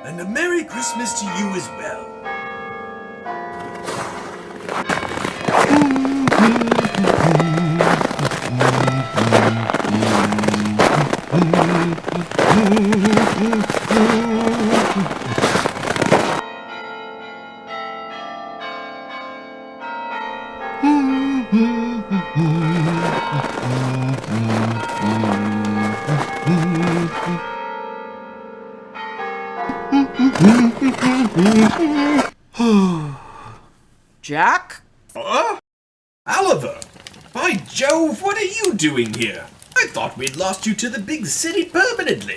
And a Merry Christmas to you as well. Jack? Oliver! By Jove, what are you doing here? I thought we'd lost you to the big city permanently.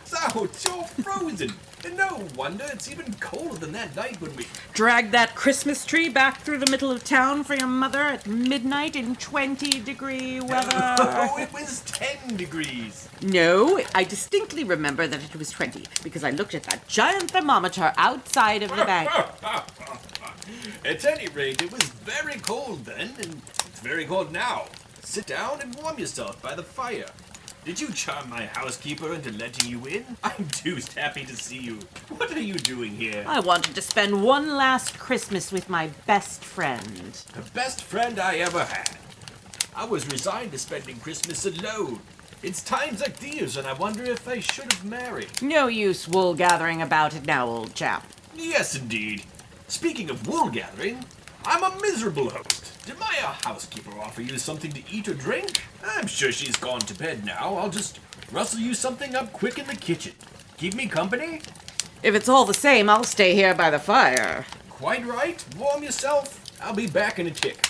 So, you're frozen. And no wonder it's even colder than that night when we... Dragged that Christmas tree back through the middle of town for your mother at midnight in 20-degree weather. Oh, it was 10 degrees. No, I distinctly remember that it was 20, because I looked at that giant thermometer outside of the bank. At any rate, it was very cold then, and it's very cold now. Sit down and warm yourself by the fire. Did you charm my housekeeper into letting you in? I'm deuced happy to see you. What are you doing here? I wanted to spend one last Christmas with my best friend. The best friend I ever had. I was resigned to spending Christmas alone. It's times like these, and I wonder if I should have married. No use wool gathering about it now, old chap. Yes, indeed. Speaking of wool gathering, I'm a miserable host. Did my housekeeper offer you something to eat or drink? I'm sure she's gone to bed now. I'll just rustle you something up quick in the kitchen. Keep me company? If it's all the same, I'll stay here by the fire. Quite right. Warm yourself. I'll be back in a tick.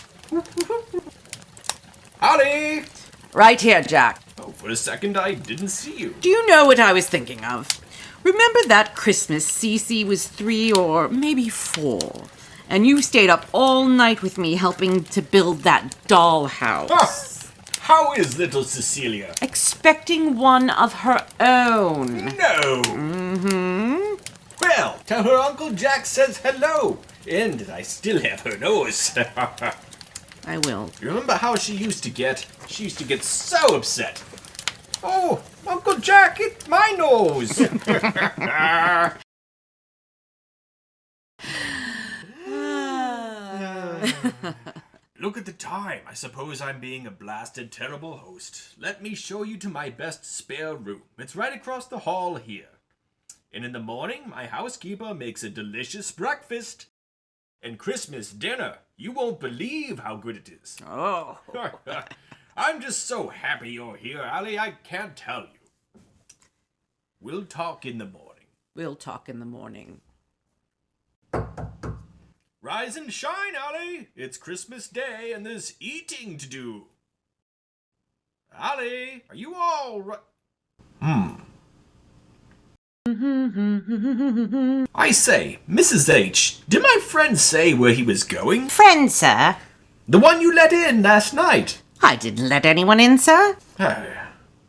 Howdy! Right here, Jack. Oh, for a second I didn't see you. Do you know what I was thinking of? Remember that Christmas Cece was 3 or maybe 4, and you stayed up all night with me helping to build that dollhouse. How is little Cecilia? Expecting one of her own. No! Mm-hmm. Well, tell her Uncle Jack says hello, and that I still have her nose. I will. Remember how she used to get? She used to get so upset. Oh, Uncle Jack, it's my nose! Look at the time. I suppose I'm being a blasted terrible host. Let me show you to my best spare room. It's right across the hall here. And in the morning, my housekeeper makes a delicious breakfast. And Christmas dinner. You won't believe how good it is. Oh. I'm just so happy you're here, Allie. I can't tell you. We'll talk in the morning. We'll talk in the morning. Rise and shine, Allie. It's Christmas Day and there's eating to do. Allie, are you all right? I say, Mrs. H, did my friend say where he was going? Friend, sir? The one you let in last night. I didn't let anyone in, sir. I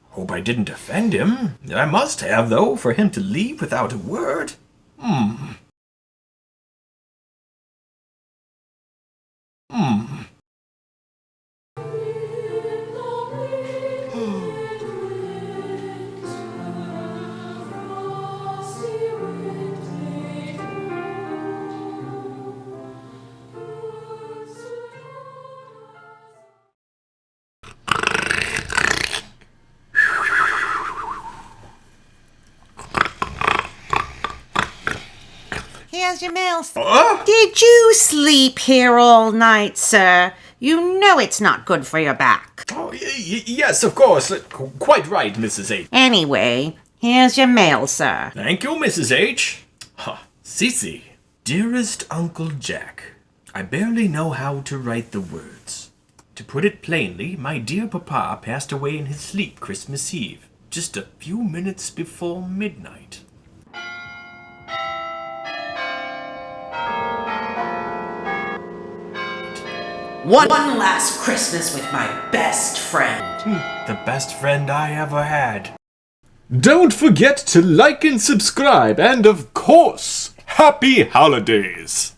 hope I didn't offend him. I must have, though, for him to leave without a word. Here's your mail, sir. Did you sleep here all night, sir? You know it's not good for your back. Oh, yes, of course. Quite right, Mrs. H. Anyway, here's your mail, sir. Thank you, Mrs. H. Cece. Dearest Uncle Jack, I barely know how to write the words. To put it plainly, my dear papa passed away in his sleep Christmas Eve, just a few minutes before midnight. One last Christmas with my best friend. The best friend I ever had. Don't forget to like and subscribe, and of course, happy holidays!